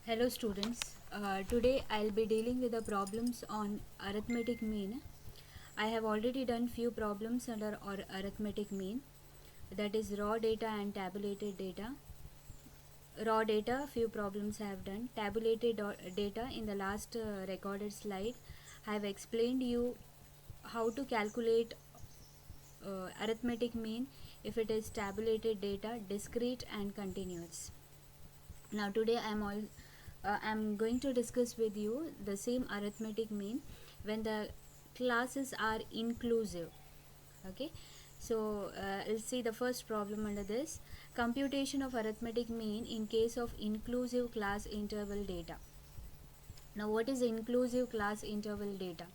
Hello students, today I'll be dealing with the problems on arithmetic mean. I have already done few problems under arithmetic mean, that is raw data and tabulated data. Raw data, few problems I have done. Tabulated data, in the last recorded slide I have explained you how to calculate arithmetic mean if it is tabulated data, discrete and continuous. Now today I'm going to discuss with you the same arithmetic mean when the classes are inclusive. Okay, so let's see the first problem under this: computation of arithmetic mean in case of inclusive class interval data. Now what is inclusive class interval data?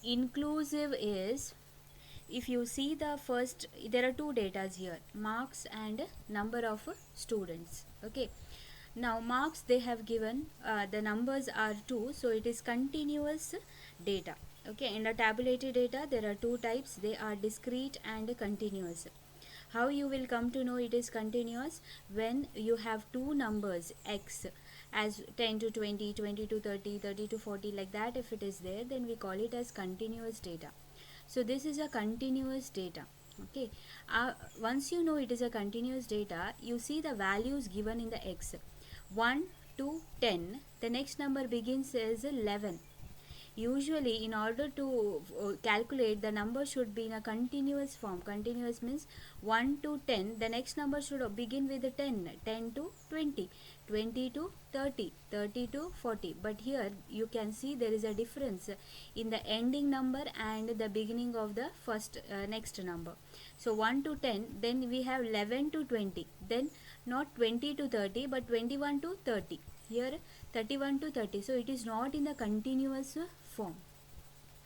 Inclusive is, if you see the first, there are two datas here, marks and number of students. Okay, now marks they have given, the numbers are 2, so it is continuous data. Okay, in the tabulated data there are two types, they are discrete and continuous. How you will come to know it is continuous? When you have two numbers x as 10 to 20, 20 to 30, 30 to 40, like that, if it is there, then we call it as continuous data. So this is a continuous data. Okay, once you know it is a continuous data, you see the values given in the x, 1 to 10, the next number begins as 11. Usually in order to calculate, the number should be in a continuous form. Continuous means 1 to 10, the next number should begin with 10, 10 to 20, 20 to 30, 30 to 40. But here you can see there is a difference in the ending number and the beginning of the first next number. So 1 to 10, then we have 11 to 20, then not 20 to 30 but 21 to 30, here 31 to 30. So it is not in the continuous form.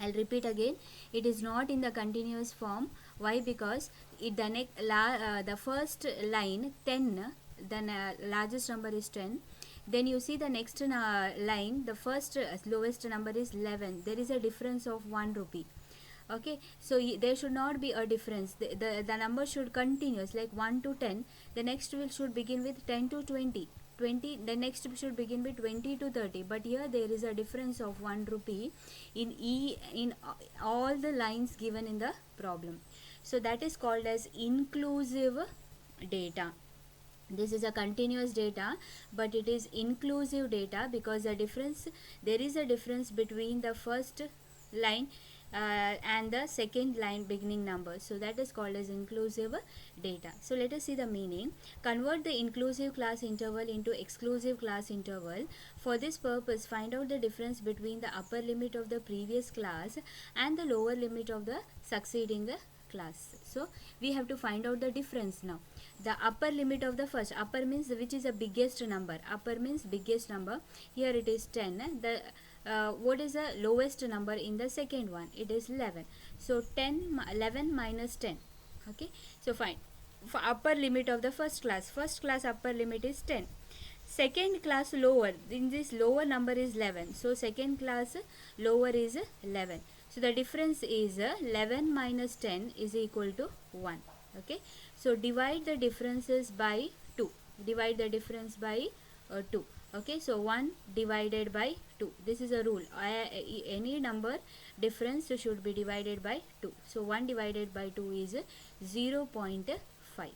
I'll repeat again, it is not in the continuous form. Why? Because it the first line 10, then largest number is 10, then you see the next line, the first lowest number is 11, there is a difference of 1 rupee. Okay, so there should not be a difference. The number should continuous, like 1 to 10, the next will should begin with 10 to 20, 20, the next should begin with 20 to 30. But here there is a difference of 1 rupee in all the lines given in the problem. So that is called as inclusive data. This is a continuous data, but it is inclusive data because there is a difference between the first line and the second line beginning number. So that is called as inclusive data. So let us see the meaning. Convert the inclusive class interval into exclusive class interval. For this purpose, find out the difference between the upper limit of the previous class and the lower limit of the succeeding class. So we have to find out the difference now. The upper limit of the first, upper means which is the biggest number, upper means biggest number, here it is 10. The what is the lowest number in the second one? It is 11. So 11 minus 10. Okay, so fine. For upper limit of the first class upper limit is 10. Second class lower, in this lower number is 11, so second class lower is 11. So the difference is 11 minus 10 is equal to 1. Okay, so divide the differences by 2. Divide the difference by 2. Okay, so 1 divided by 2, this is a rule. Any number difference should be divided by 2. So 1 divided by 2 is 0.5.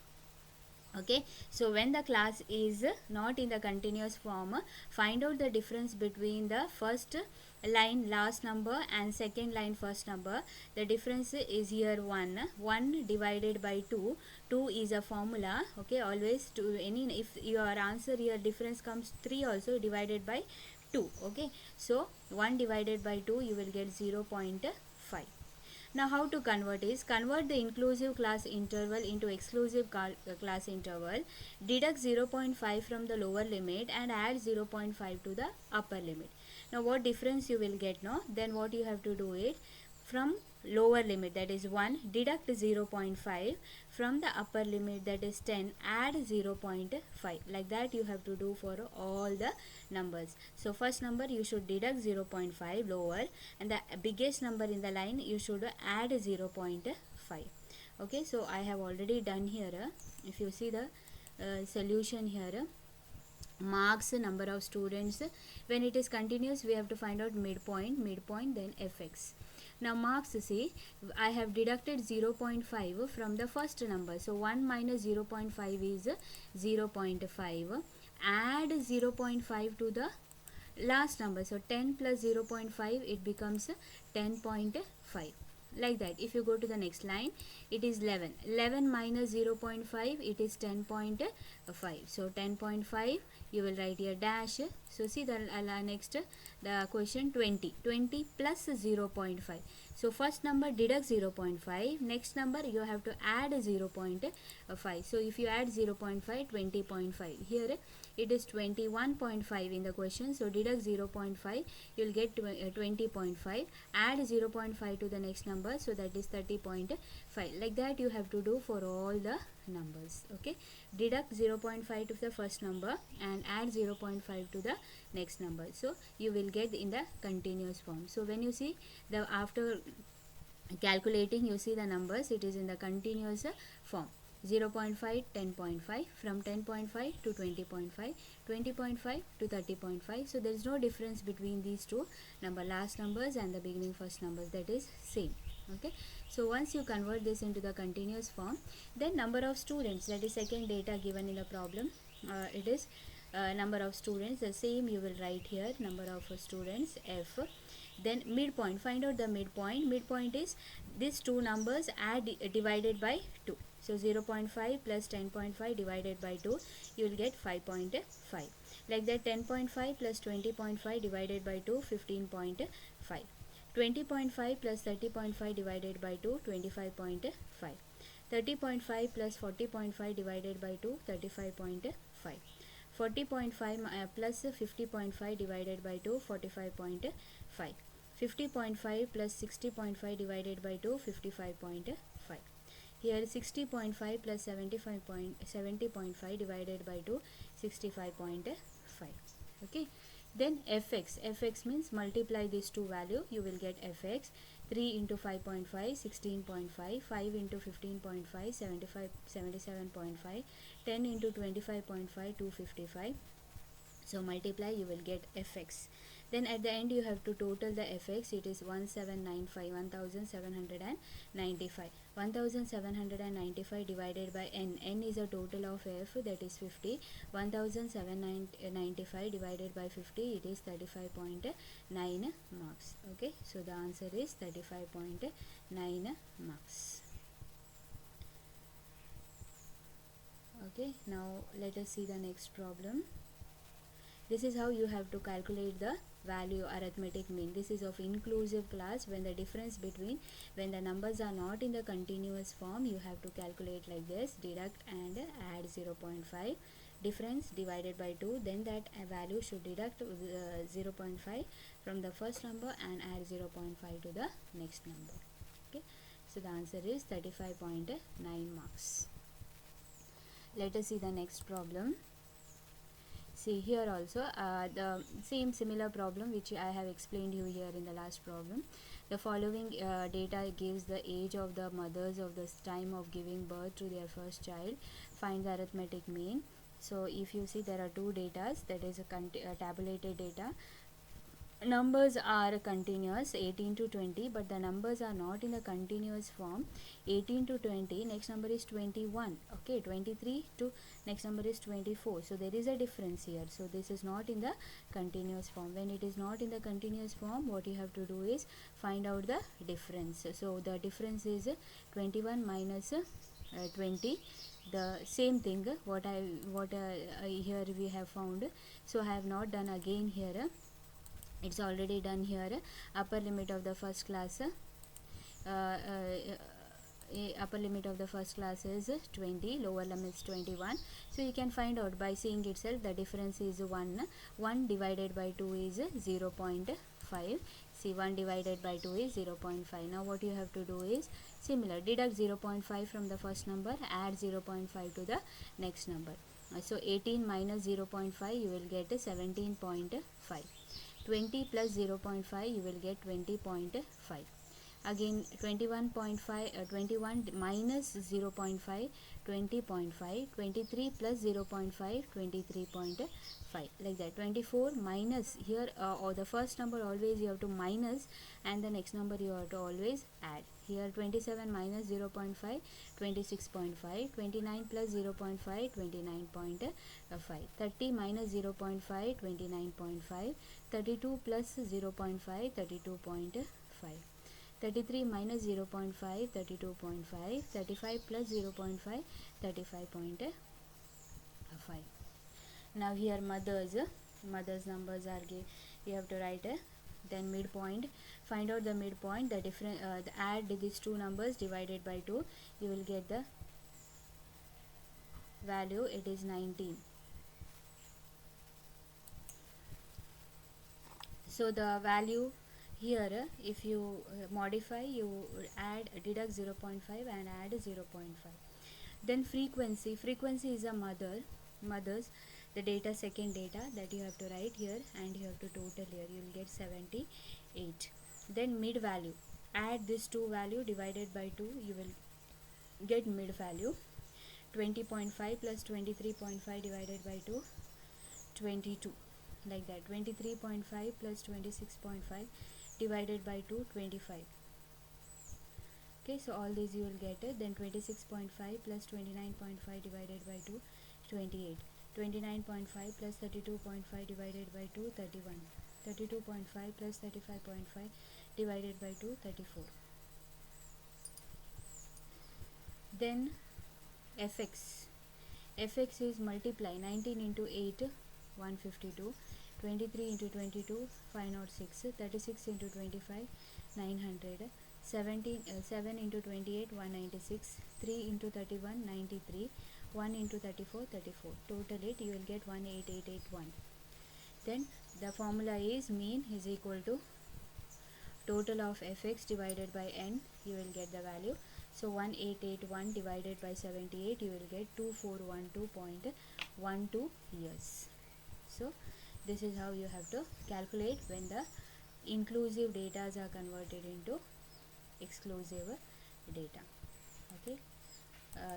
Okay, so when the class is not in the continuous form, find out the difference between the first line last number and second line first number. The difference is here 1 divided by 2. 2 is a formula. Okay, always to any, if your answer here difference comes 3 also, divided by 2. Okay, so 1 divided by 2 you will get 0.5. Now how to convert is, convert the inclusive class interval into exclusive class interval. Deduct 0.5 from the lower limit and add 0.5 to the upper limit. Now what difference you will get now? Then what you have to do is, from lower limit, that is 1, deduct 0.5, from the upper limit, that is 10, add 0.5. like that you have to do for all the numbers. So first number you should deduct 0.5 lower, and the biggest number in the line you should add 0.5. Okay, so I have already done here. If you see the solution here, marks number of students. When it is continuous, we have to find out midpoint, then fx. Now marks, see, I have deducted 0.5 from the first number, so 1 minus 0.5 is 0.5. Add 0.5 to the last number, so 10 plus 0.5, it becomes 10.5. Like that. If you go to the next line, it is 11 minus 0.5, it is 10.5. so 10.5, you will write here dash. So see the next, the question 20 plus 0.5. so first number deduct 0.5, next number you have to add 0.5. so if you add 0.5, 20.5. here it is 21.5 in the question, so deduct 0.5, you will get 20.5. add 0.5 to the next number, so that is 30.5. like that you have to do for all the numbers. Okay, deduct 0.5 to the first number and add 0.5 to the next number, so you will get in the continuous form. So when you see the after calculating, you see the numbers, it is in the continuous form. 0.5, 10.5, from 10.5 to 20.5, 20.5 to 30.5. so there is no difference between these two number, last numbers and the beginning first numbers, that is same. Okay, so once you convert this into the continuous form, then number of students, that is second data given in the problem, it is number of students, the same you will write here, number of students f. Then midpoint, find out the midpoint. Midpoint is these two numbers divided by 2. So 0.5 plus 10.5 divided by 2, you will get 5.5. like that 10.5 plus 20.5 divided by 2, 15.5. 20.5 plus 30.5 divided by 2, 25.5. 30.5 plus 40.5 divided by 2, 35.5. 40.5 plus 50.5 divided by 2, 45.5. 50.5 plus 60.5 divided by 2, 55.5. here 60.5 plus 70.5 divided by 2, 65.5. okay, then fx means multiply these two value, you will get fx. 3 into 5.5, 16.5, 5 into 15.5, 77.5, 10 into 25.5, 255. so multiply, you will get fx. Then at the end you have to total the fx, it is 1795 1795 divided by n is a total of f, that is 50. 1795 divided by 50, it is 35.9 marks. Okay, so the answer is 35.9 marks. Okay, now let us see the next problem. This is how you have to calculate the value arithmetic mean. This is of inclusive class. When the difference between, when the numbers are not in the continuous form, you have to calculate like this, deduct and add 0.5, difference divided by 2, then that value should deduct 0.5 from the first number and add 0.5 to the next number. Okay, so the answer is 35.9 marks. Let us see the next problem. See here also the same similar problem which I have explained you here in the last problem. The following data gives the age of the mothers of the time of giving birth to their first child. Find the arithmetic mean. So if you see, there are two datas, that is a tabulated data. Numbers are continuous 18 to 20, but the numbers are not in the continuous form. 18 to 20, next number is 21. Okay, 23 to next number is 24. So there is a difference here. So this is not in the continuous form. When it is not in the continuous form, what you have to do is find out the difference. So the difference is 21 minus 20. The same thing what here we have found. So I have not done again here. It's already done here. Upper limit of the first class upper limit of the first class is 20, lower limit is 21. So you can find out by seeing itself, the difference is 1 divided by 2 is 0.5. see, 1 divided by 2 is 0.5. now what you have to do is similar, deduct 0.5 from the first number, add 0.5 to the next number. So 18 minus 0.5, you will get 17.5. 20 plus 0.5, you will get 20.5. Again 21.5, 21 minus 0.5, 20.5, 23 plus 0.5, 23.5, like that. 24 minus here, or the first number always you have to minus, and the next number you have to always add. Here 27 minus 0.5, 26.5, 29 plus 0.5, 29.5, 30 minus 0.5, 29.5, 32 plus 0.5, 32.5, 33 minus 0.5, 32.5, 35 plus 0.5, 35.5. Now here mothers numbers are you have to write then midpoint. Find out the midpoint, the different add these two numbers, divided by 2, you will get the value. It is 19. So the value here, if you modify, you deduct 0.5 and add 0.5. Then frequency is a mothers, the data, second data, that you have to write here, and you have to total here, you will get 78. Then mid value, add this two value, divided by 2, you will get mid value. 20.5 plus 23.5 divided by 2, 22, like that. 23.5 plus 26.5 divided by 2, 25. Okay, so all these you will get it. Then 26.5 plus 29.5 divided by 2, 28. 29.5 plus 32.5 divided by 2, 31. 32.5 plus 35.5 divided by 2, 34. Then fx is multiply 19 into 8, 152, 23 into 22, 506, 36 into 25, 900, 7 into 28, 196, 3 into 31, 93, 1 into 34, 34. Total it, you will get 18881. Then the formula is mean is equal to total of fx divided by n, you will get the value. So 1881 divided by 78, you will get 2412.12 years. So this is how you have to calculate when the inclusive data are converted into exclusive data. Okay.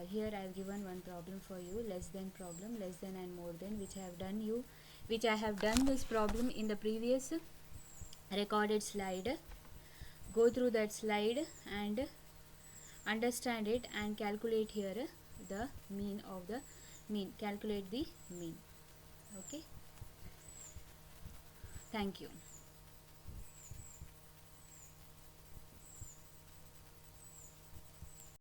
Here I have given one problem for you, less than problem, less than and more than, which I have done this problem in the previous recorded slide. Go through that slide and understand it and calculate here the calculate the mean. Okay, thank you.